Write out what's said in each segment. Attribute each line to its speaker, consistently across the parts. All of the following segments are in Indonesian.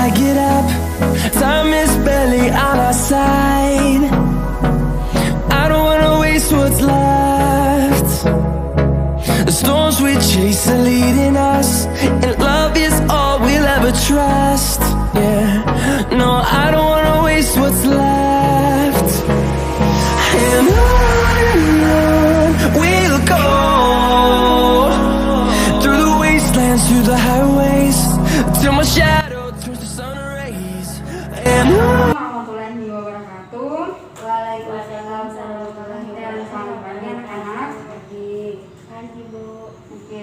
Speaker 1: I get up, time is barely on our side. I don't wanna waste what's left. The storms we chase are leading us, and love is all we'll ever trust. Yeah, no, I don't wanna waste what's left. And on we'll go, through the wastelands, through the highways, till my shadow turns to sun rays. And on.
Speaker 2: Warahmatullahi wabarakatuh.
Speaker 3: Waalaikumsalam warahmatullahi
Speaker 2: Dan selamat pagi anak-anak.
Speaker 3: Pagi Bu.
Speaker 2: Oke,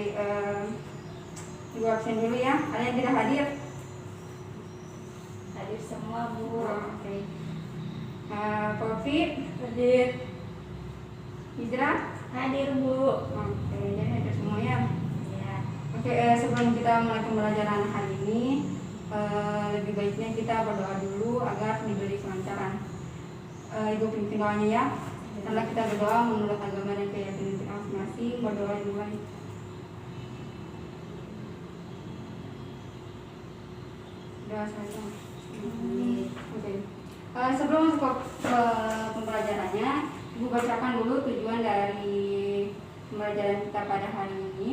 Speaker 2: Ibu absen dulu ya. Ada yang tidak hadir?
Speaker 3: Hadir semua Bu.
Speaker 2: Oke. Kopi hadir. Hijrah
Speaker 3: Hadir Bu.
Speaker 2: oke, jadi hadir semua ya.
Speaker 3: Ya.
Speaker 2: Oke, sebelum kita mulai pembelajaran hari ini, lebih baiknya kita berdoa dulu agar diberi kelancaran. Ibu pimpin doanya ya. Setelah kita berdoa menurut agama dan keyakinan kita masing-masing, berdoa dimulai. Doa saja. Oke. Sebelum masuk ke pembelajarannya, Ibu bacakan dulu tujuan dari pembelajaran kita pada hari ini.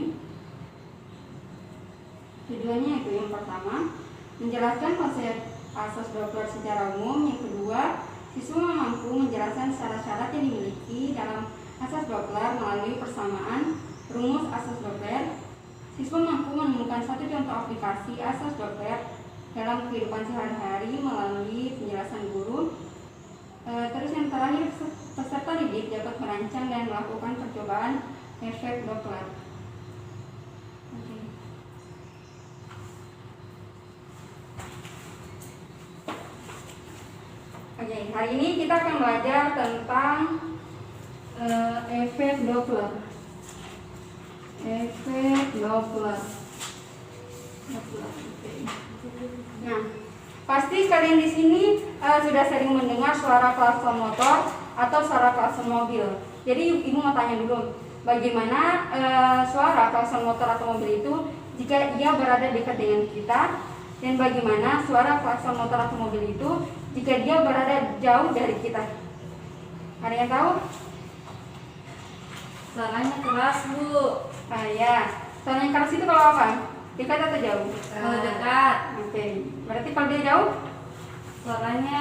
Speaker 2: Tujuannya itu yang pertama, menjelaskan konsep asas Doppler secara umum. Yang kedua, siswa mampu menjelaskan syarat-syarat yang dimiliki dalam asas Doppler melalui persamaan rumus asas Doppler. Siswa mampu menemukan satu contoh aplikasi asas Doppler dalam kehidupan sehari-hari melalui penjelasan guru. Terus yang terakhir, peserta didik dapat merancang dan melakukan percobaan efek Doppler. Oke, hari ini kita akan belajar tentang efek Doppler. Efek Doppler. Nah, pasti kalian di sini sudah sering mendengar suara klakson motor atau suara klakson mobil. Jadi ibu mau tanya dulu, bagaimana suara klakson motor atau mobil itu jika ia berada dekat dengan kita, dan bagaimana suara klakson motor atau mobil itu jika dia berada jauh dari kita. Ada yang tahu?
Speaker 3: Suaranya keras Bu.
Speaker 2: Ya, suaranya keras itu kalau apa? Dekat atau jauh?
Speaker 3: Kalau dekat.
Speaker 2: Oke, berarti kalau dia jauh?
Speaker 3: Suaranya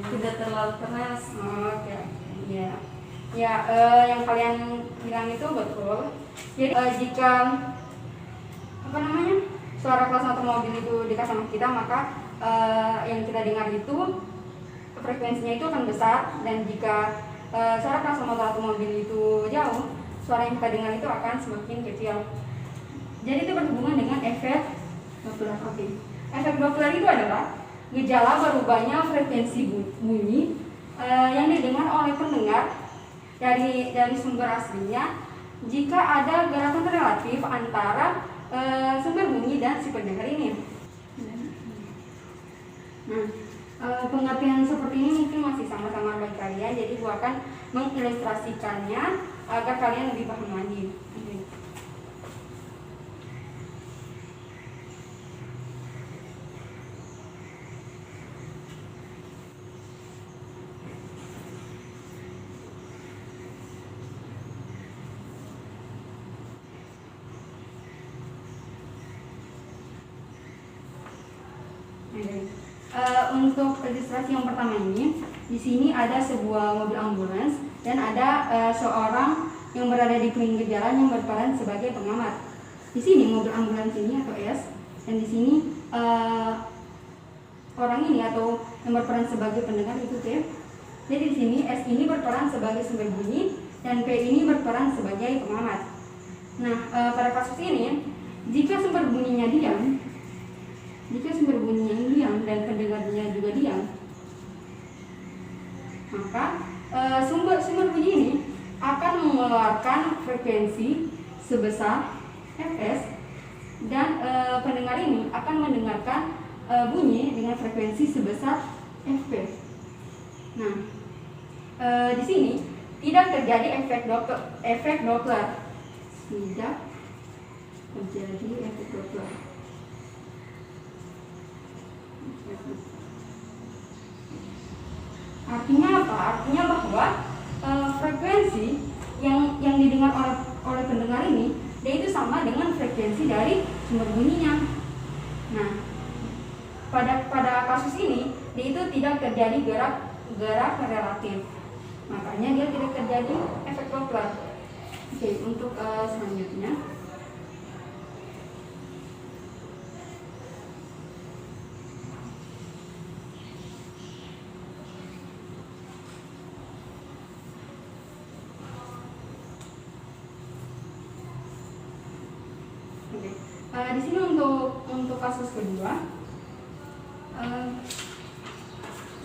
Speaker 3: tidak terlalu keras.
Speaker 2: Oke, ya. Ya, yang kalian bilang itu betul. Jadi jika suara klakson atau mobil itu dekat sama kita, maka yang kita dengar itu frekuensinya itu akan besar. Dan jika suara klakson motor atau mobil itu jauh, suara yang kita dengar itu akan semakin kecil. Jadi itu berhubungan dengan efek Doppler. Oke. Efek Doppler itu adalah gejala berubahnya frekuensi bunyi yang didengar oleh pendengar dari sumber aslinya jika ada gerakan relatif antara sumber bunyi dan si pendengar ini. Nah, pengertian seperti ini mungkin masih sama-sama bagi kalian, jadi gua akan mengilustrasikannya agar kalian lebih paham lagi. Untuk ilustrasi yang pertama ini, di sini ada sebuah mobil ambulans dan ada seorang yang berada di pinggir jalan yang berperan sebagai pengamat. Di sini mobil ambulans ini atau S, dan di sini orang ini atau yang berperan sebagai pendengar itu P. Jadi di sini S ini berperan sebagai sumber bunyi dan P ini berperan sebagai pengamat. Nah, pada kasus ini, jika sumber bunyinya diam dan pendengarnya juga diam, maka sumber bunyi ini akan mengeluarkan frekuensi sebesar Fs, dan pendengar ini akan mendengarkan bunyi dengan frekuensi sebesar Fp. Nah, di sini tidak terjadi efek Doppler. Tidak terjadi efek Doppler. Artinya apa? Artinya bahwa frekuensi yang didengar oleh pendengar ini, dia itu sama dengan frekuensi dari sumber bunyinya. Nah, pada kasus ini dia itu tidak terjadi gerak relatif, makanya dia tidak terjadi efek Doppler. Oke, untuk selanjutnya di sini untuk kasus kedua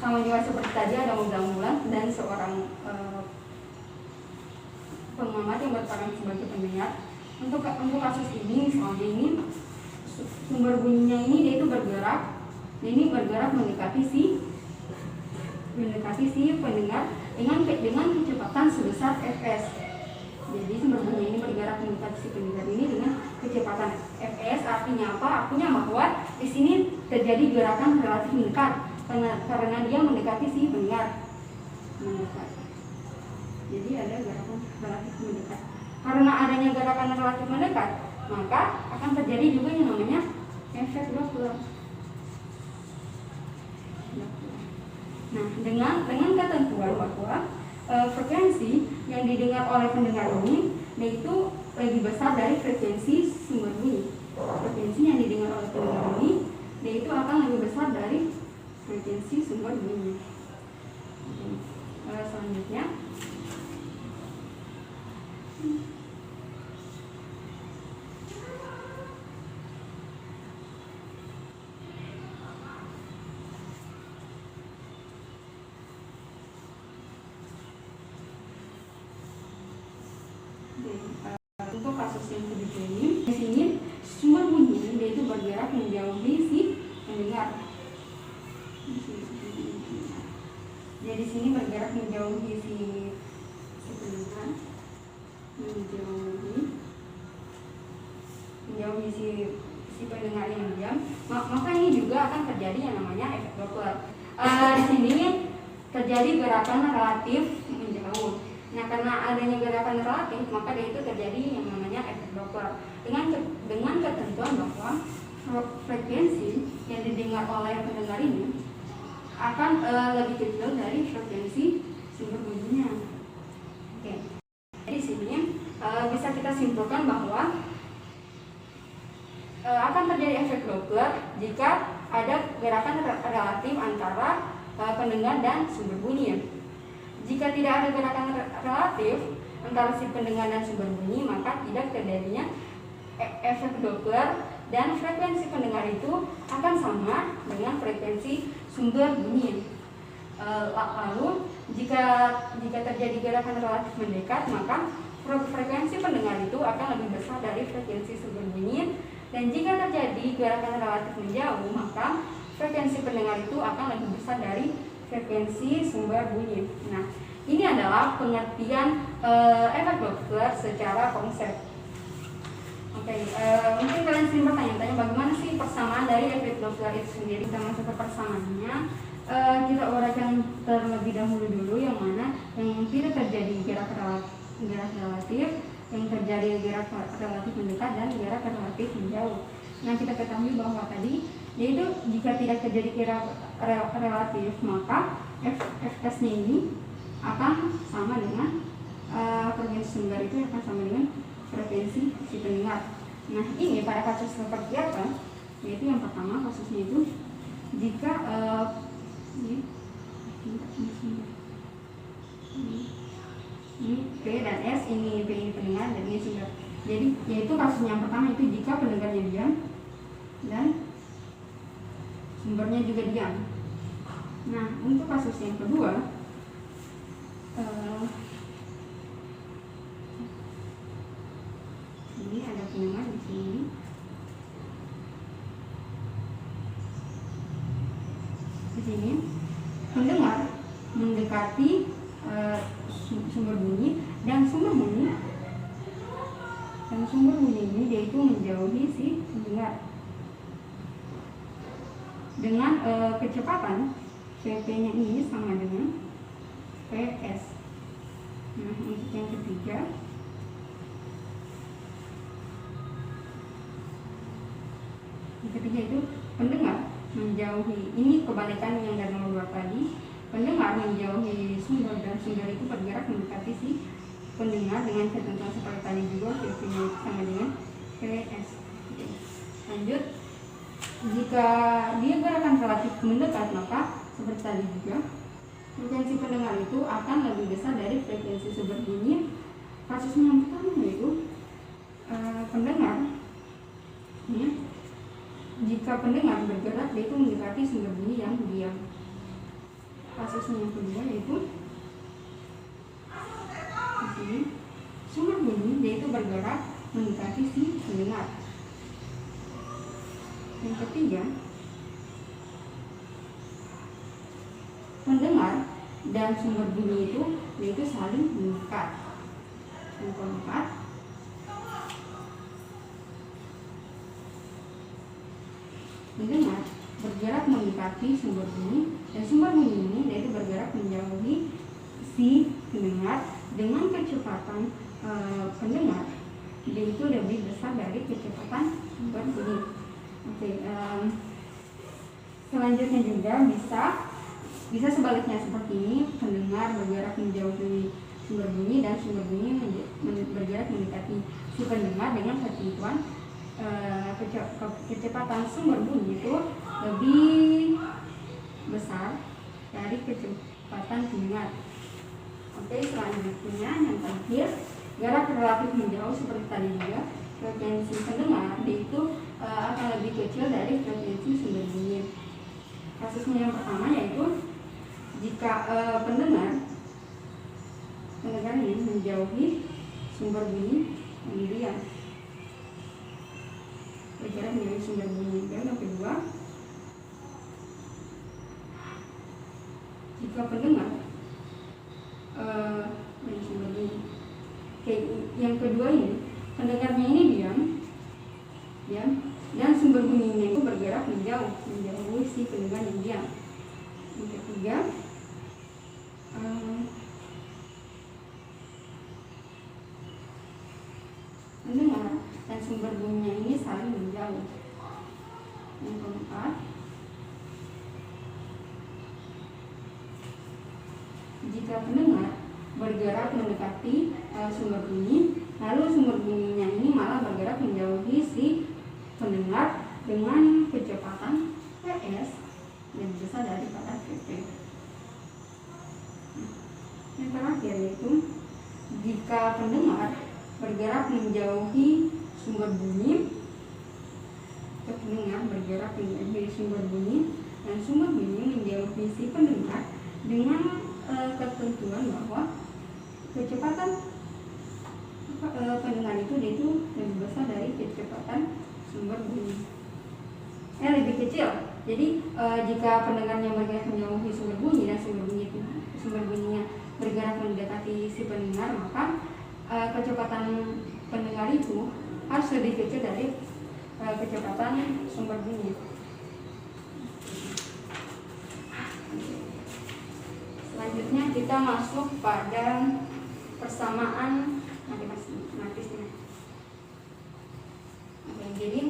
Speaker 2: sama juga seperti tadi, ada ambulan dan seorang pengamat yang berperan sebagai pendengar. Untuk kasus ini, misalnya ini sumber bunyinya ini dia itu bergerak, mendekati si pendengar dengan kecepatan sebesar fs. Jadi sumber bunyi ini bergerak mendekati si pendengar ini dengan kecepatan fs. Artinya apa? Artinya bahwa di sini terjadi gerakan relatif mendekat karena dia mendekati si pendengar. Jadi ada gerakan relatif mendekat. Karena adanya gerakan relatif mendekat, maka akan terjadi juga yang namanya efek Doppler. Nah, dengan ketentuan bahwa frekuensi yang didengar oleh pendengar ini yaitu lebih besar dari frekuensi sumber bunyi. Frekuensi yang didengar oleh pendengar ini yaitu akan lebih besar dari frekuensi sumber bunyi. Selanjutnya untuk kasus yang kedua ini, di sini sumber bunyi yaitu bergerak menjauhi si pendengar. Jadi di sini bergerak menjauhi si pendengar, menjauhi si pendengar yang diam. Maka ini juga akan terjadi yang namanya efek Doppler. Di sini terjadi gerakan relatif menjauh. Nah, karena adanya gerakan relatif, maka dia itu terjadi yang namanya efek Doppler dengan ketentuan bahwa frekuensi yang didengar oleh pendengar ini akan lebih kecil dari frekuensi sumber bunyinya. Oke. Jadi sini bisa kita simpulkan bahwa akan terjadi efek Doppler jika ada gerakan relatif antara pendengar dan sumber bunyi. Jika tidak ada gerakan relatif antara si pendengar dan sumber bunyi, maka tidak terjadinya efek Doppler dan frekuensi pendengar itu akan sama dengan frekuensi sumber bunyi. Lalu jika terjadi gerakan relatif mendekat, maka frekuensi pendengar itu akan lebih besar dari frekuensi sumber bunyi. Dan jika terjadi gerakan relatif menjauh, maka frekuensi pendengar itu akan lebih besar dari frekuensi sumber bunyi. Nah, ini adalah pengertian efek Doppler secara konsep. Oke, mungkin kalian sering bertanya-tanya bagaimana sih persamaan dari efek Doppler itu sendiri. Kita masuk ke persamaannya. Kita uraikan terlebih dahulu dulu yang mana yang tidak terjadi gerak relatif, yang terjadi gerak relatif mendekat dan gerak relatif menjauh. Nah, kita ketahui bahwa tadi yaitu jika tidak terjadi gerak relatif, maka Fs-nya ini akan sama dengan frekuensi sumber itu akan sama dengan frekuensi si pendengar. Nah, ini pada kasus seperti apa? Yaitu yang pertama kasusnya itu jika ini P dan S, ini P ini pendengar dan ini sumber. Jadi yaitu kasus yang pertama itu jika pendengarnya diam dan sumbernya juga diam. Nah, untuk kasus yang kedua, ini ada pendengar di sini. Di sini pendengar mendekati sumber bunyi dan sumber bunyi ini dia itu menjauhi si pendengar. dengan kecepatan VP-nya ini sama dengan PS. Nah, untuk yang ketiga, itu pendengar menjauhi, ini kebalikan yang dari nomor 2 tadi. Pendengar menjauhi sumber dan sumber itu bergerak mendekati si pendengar dengan ketentuan seperti tadi juga, VP-nya itu sama dengan PS. Oke. Lanjut, jika dia gerakan relatif mendekat, maka seperti tadi juga frekuensi pendengar itu akan lebih besar dari frekuensi sumber bunyi. Kasusnya yang pertama yaitu pendengar ya, jika pendengar bergerak dia itu mendekati sumber bunyi yang diam. Kasusnya yang kedua yaitu di sini sumber bunyi dia itu bergerak mendekati si pendengar. Yang ketiga, pendengar dan sumber bunyi itu yaitu saling mengikat. Yang keempat, pendengar bergerak mendekati sumber bunyi dan sumber bunyi ini yaitu bergerak menjauhi si pendengar dengan kecepatan pendengar yaitu lebih besar dari kecepatan sumber bunyi. Oke, selanjutnya juga bisa sebaliknya seperti ini, pendengar bergerak menjauhi sumber bunyi dan sumber bunyi bergerak mendekati si pendengar dengan ketentuan kecepatan sumber bunyi itu lebih besar dari kecepatan pendengar. Oke, selanjutnya yang terakhir, gerak relatif menjauh seperti tadi juga, frekuensi pendengar itu akan lebih kecil dari frekuensi sumber bunyi. Kasusnya yang pertama yaitu jika pendengar ini menjauhi sumber bunyi yang diam, bergerak menjauhi sumber bunyi. Dan yang kedua, jika pendengar sumber bunyi. Oke, yang kedua ini pendengarnya ini diam dan sumber bunyinya itu bergerak menjauhi si pendengar yang diam. Yang ketiga, pendengar dan sumber bunyinya ini saling menjauh. Yang keempat, jika pendengar bergerak mendekati sumber bunyi, lalu sumber bunyinya ini malah bergerak menjauhi si pendengar dengan kecepatan PS lebih besar daripada VP. Yang terakhir yaitu jika pendengar bergerak menjauhi sumber bunyi, pendengar bergerak menjauhi sumber bunyi dan sumber bunyi menjauhi si pendengar dengan ketentuan bahwa kecepatan pendengar itu lebih besar dari kecepatan sumber bunyi. Lebih kecil. Jadi jika pendengarnya bergerak menjauhi sumber bunyi dan sumber bunyinya bergerak mendekati si pendengar, maka kecepatan pendengar itu harus lebih kecil dari kecepatan sumber bunyi. Selanjutnya kita masuk pada persamaan matematisnya. Oke, jadi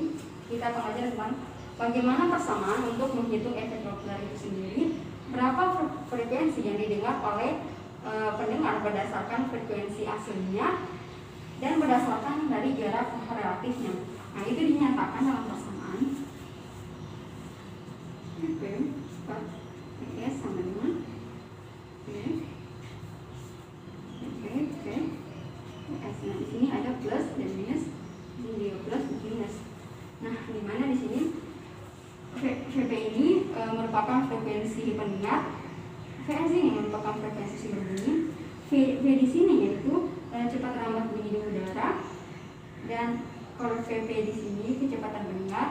Speaker 2: kita akan belajar tentang bagaimana persamaan untuk menghitung efek Doppler itu sendiri. Berapa frekuensi yang didengar oleh pendengar berdasarkan frekuensi aslinya dan berdasarkan dari jarak relatifnya. Nah, itu dinyatakan dalam persamaan. S sama dengan Nah, di sini ada plus dan minus, ini dia plus dan minus. Nah, di mana di sini VP ini merupakan frekuensi pendengar, VS ini merupakan frekuensi sumber bunyi, V di sini yaitu cepat rambat bunyi di udara, dan kalau VP di sini kecepatan pendengar,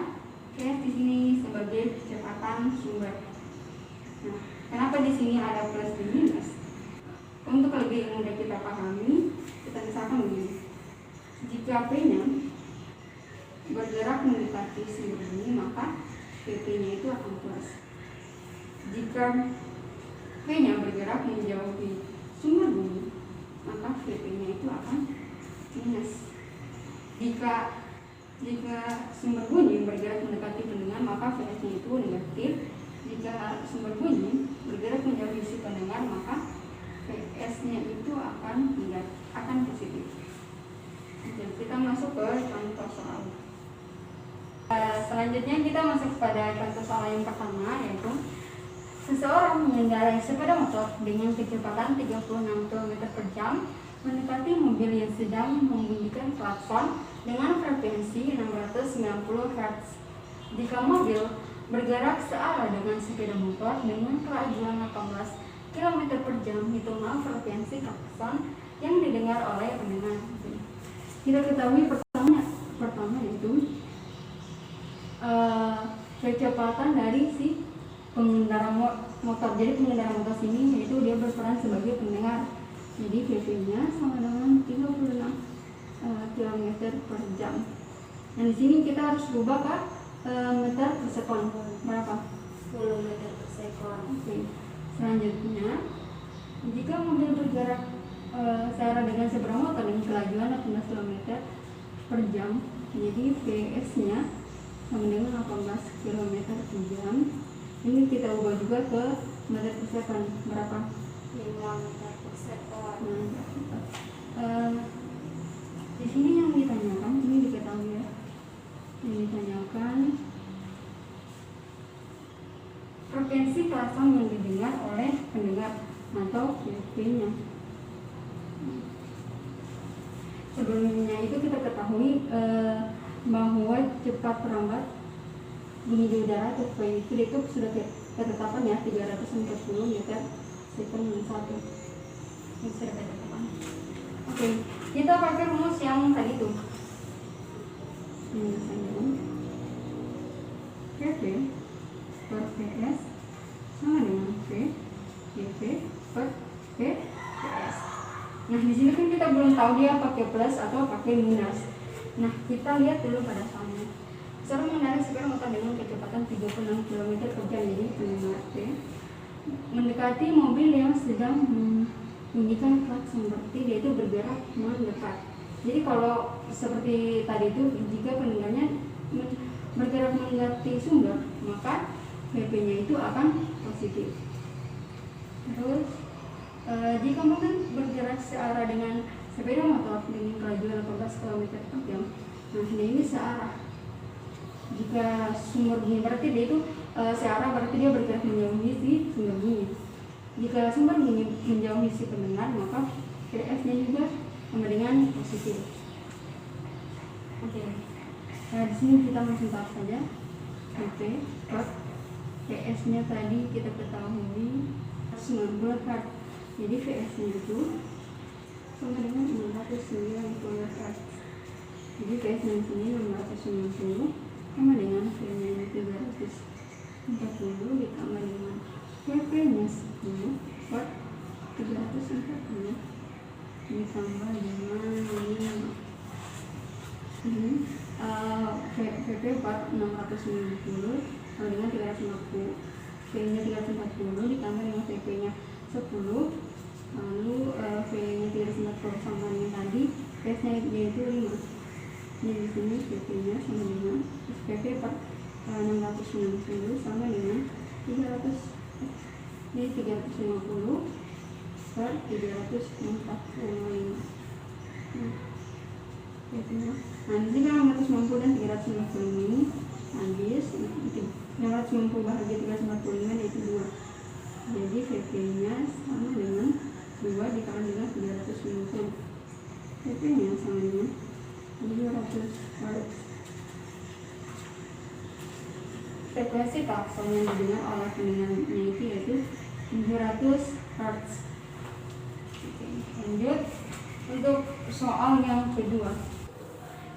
Speaker 2: VS di sini sebagai kecepatan sumber. Nah, kenapa di sini ada plus dan minus? Untuk lebih mudah kita pahami, kita misalkan begini. Jika P-nya bergerak mendekati sumber bunyi, maka VP-nya itu akan plus. Jika V-nya bergerak menjauhi sumber bunyi, maka VP-nya itu akan minus. Jika sumber bunyi bergerak mendekati pendengar, maka VS-nya itu negatif. Jika sumber bunyi bergerak menjauhi si pendengar, maka VS-nya itu akan positif. Oke, kita masuk ke contoh soal. Selanjutnya kita masuk pada contoh soal yang pertama, yaitu seseorang mengendarai sepeda motor dengan kecepatan 36 km/jam mendekati mobil yang sedang membunyikan klakson dengan frekuensi 690 Hz. Jika mobil bergerak searah dengan sepeda motor dengan kelajuan 18 km/jam, hitunglah frekuensi klakson yang didengar oleh pendengar. Kita ketahui pertama yaitu kecepatan dari si pengendara motor. Jadi pengendara motor sini yaitu dia berperan sebagai pendengar. Jadi VP-nya sama dengan 36 km/jam. Dan di sini kita harus rubah ke meter per sekon. Berapa?
Speaker 3: 10 meter per sekon.
Speaker 2: Oke. Selanjutnya, jika mobil bergerak searah dengan sepeda motor dengan kelajuan 18 km/jam, jadi VS-nya sama dengan 18 km/jam. Ini kita ubah juga ke meter per sekon. Berapa?
Speaker 3: 5 meter per sekon.
Speaker 2: Di sini yang ditanyakan, ini diketahui ya. Yang ditanyakan frekuensi klakson yang didengar oleh pendengar atau VP-nya. Sebelumnya itu kita ketahui bahwa cepat lambat bunyi di udara atau V itu sudah ketetapan ya, 340 meter sekon yang satu. Ini sudah ketetapan. Oke, kita pakai rumus yang tadi itu. Ini saja. VP per VS sama dengan VP per VS. Nah, di sini kan kita belum tahu dia pakai plus atau pakai minus. Nah, kita lihat dulu pada soalnya. Seorang mengendarai sepeda motor dengan kecepatan 36 km/jam, jadi pendengar T mendekati mobil yang sedang membunyikan klakson, berarti dia itu bergerak mendekat. Jadi kalau seperti tadi itu, jika pendengarnya bergerak mendekati sumber, maka VP-nya itu akan positif. Terus jika mobil bergerak searah dengan sepeda motor dengan kelajuan 18 km/jam, nah ini searah. Jika sumber bunyi berarti dia itu searah, berarti dia bergerak menjauhi si sumber bunyi. Jika sumber bunyi menjauhi si pendengar, maka VS-nya juga sama dengan positif. Oke. Nah, di sini kita masih tahu saja VP per VS-nya tadi kita ketahui 90 Hz. Jadi VS-nya itu sama dengan 690 Hz. Jadi VS-nya di sini 690 sama dengan V-nya 340 ditambah dengan VP-nya 10 per 340 ditambah dengan ini VP per 690 sama dengan 350, V-nya 340 ditambah dengan VP-nya 10, lalu V-nya 340 sama dengan tadi, VS-nya yaitu 5. Jadi di sini VP-nya sama dengan VP per 690 sama dengan 300, jadi 350 per 345. Nah, di sini 690 dan 350 ini habis, 690 bahagia 345 yaitu 2. Jadi VP-nya sama dengan 2 dikali dengan 350. VP-nya sama dengan 200 Hz. Frekuensi klakson yang didengar oleh pendengarnya itu yaitu 700 Hz. Oke, lanjut untuk soal yang kedua.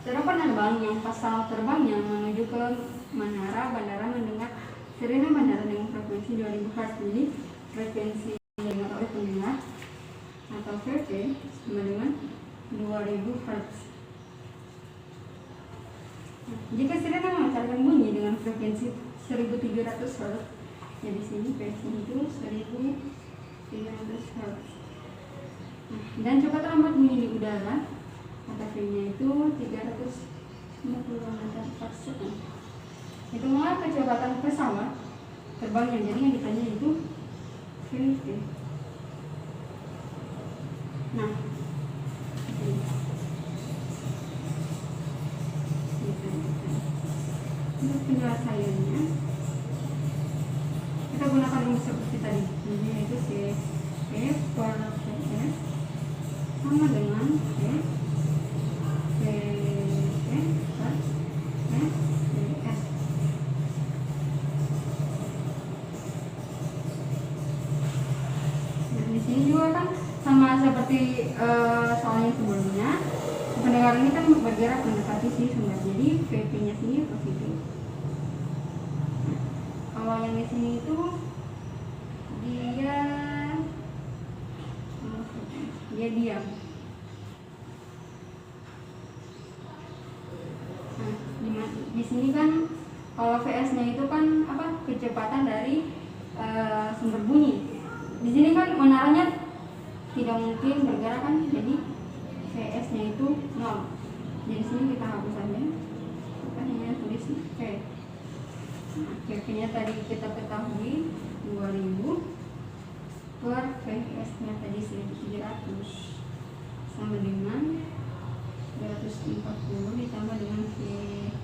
Speaker 2: Seorang penerbang yang pasal terbangnya menuju ke Menara Bandara mendengar sirene bandara dengan frekuensi 2000 Hz. Jadi frekuensi yang didengar oleh pendengar atau VP sama dengan 2000 Hz. Jika sirene memancarkan bunyi dengan frekuensi 1300 Hz. Jadi sini PS-nya itu 1300 Hz. Dan coba terambat bunyi di udara, maka V-nya itu 350 meter per second. Itu malah kecepatan pesawat terbangnya. Jadi yang ditanya itu VV. Nah, untuk penyelesaiannya kita gunakan rumus seperti tadi. Jadi itu V per VS sama dengan VV per VS. Dan di sini juga kan sama seperti soalnya sebelumnya, pendengar ini kan bergerak mendekati si sumber, jadi VP-nya sini positif. Kalau yang di sini itu dia diam. Nah, di sini kan kalau VS-nya itu kan apa, kecepatan dari sumber bunyi. Di sini kan menaranya tidak mungkin bergerak kan, jadi VS-nya itu 0. Jadi sini kita hapus saja, kita hanya tulis V. Nah, V-nya tadi kita ketahui 2000 per VS-nya tadi 1700 sama dengan 240 ditambah dengan V-nya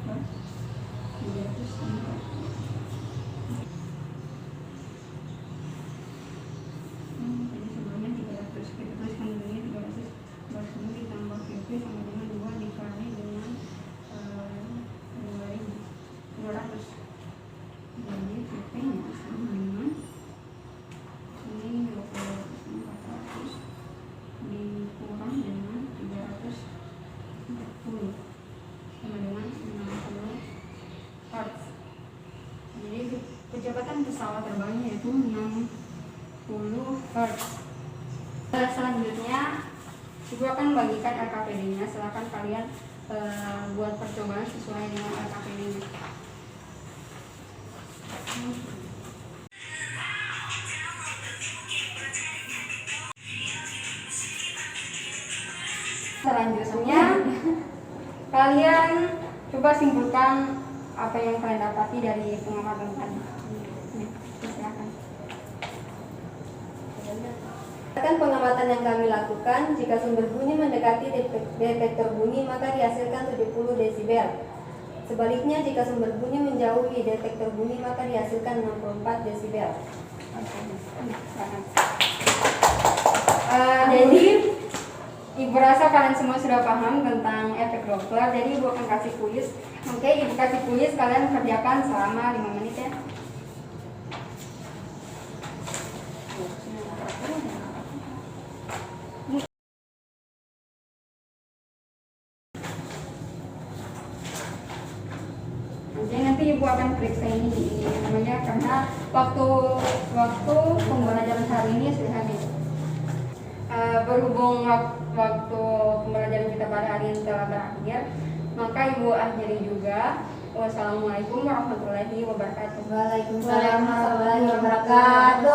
Speaker 2: per 340. Jadi sebelumnya 300, kita tuliskan dulu ya, 340 ditambah VP sama dengan 2 dikali dengan 2200. Jadi VP nya sama dengan ini 2400 dikurang dengan 340 sama dengan 60 Hz. Jadi kecepatan pesawat terbangnya itu 60 Hz. Selanjutnya Ibu akan membagikan RKPD-nya. Silakan kalian buat percobaan sesuai dengan RKPD-nya. Selanjutnya kalian coba simpulkan apa yang kalian dapati dari pengamatan tadi. Silakan.
Speaker 3: Berdasarkan pengamatan yang kami lakukan, jika sumber bunyi mendekati detektor bunyi maka dihasilkan 70 desibel. Sebaliknya, jika sumber bunyi menjauhi detektor bunyi maka dihasilkan 64 desibel.
Speaker 2: Jadi Ibu rasa kalian semua sudah paham tentang efek Doppler. Jadi Ibu akan kasih kuis. Oke, Ibu kasih kuis, kalian kerjakan selama 5 menit ya. Jadi nanti Ibu akan periksa ini namanya, karena waktu pembelajaran hari ini sudah habis. Berhubung waktu pembelajaran kita pada hari ini telah berakhir, maka Ibu akhiri juga. Wassalamualaikum warahmatullahi wabarakatuh.
Speaker 3: Waalaikumsalam warahmatullahi wabarakatuh.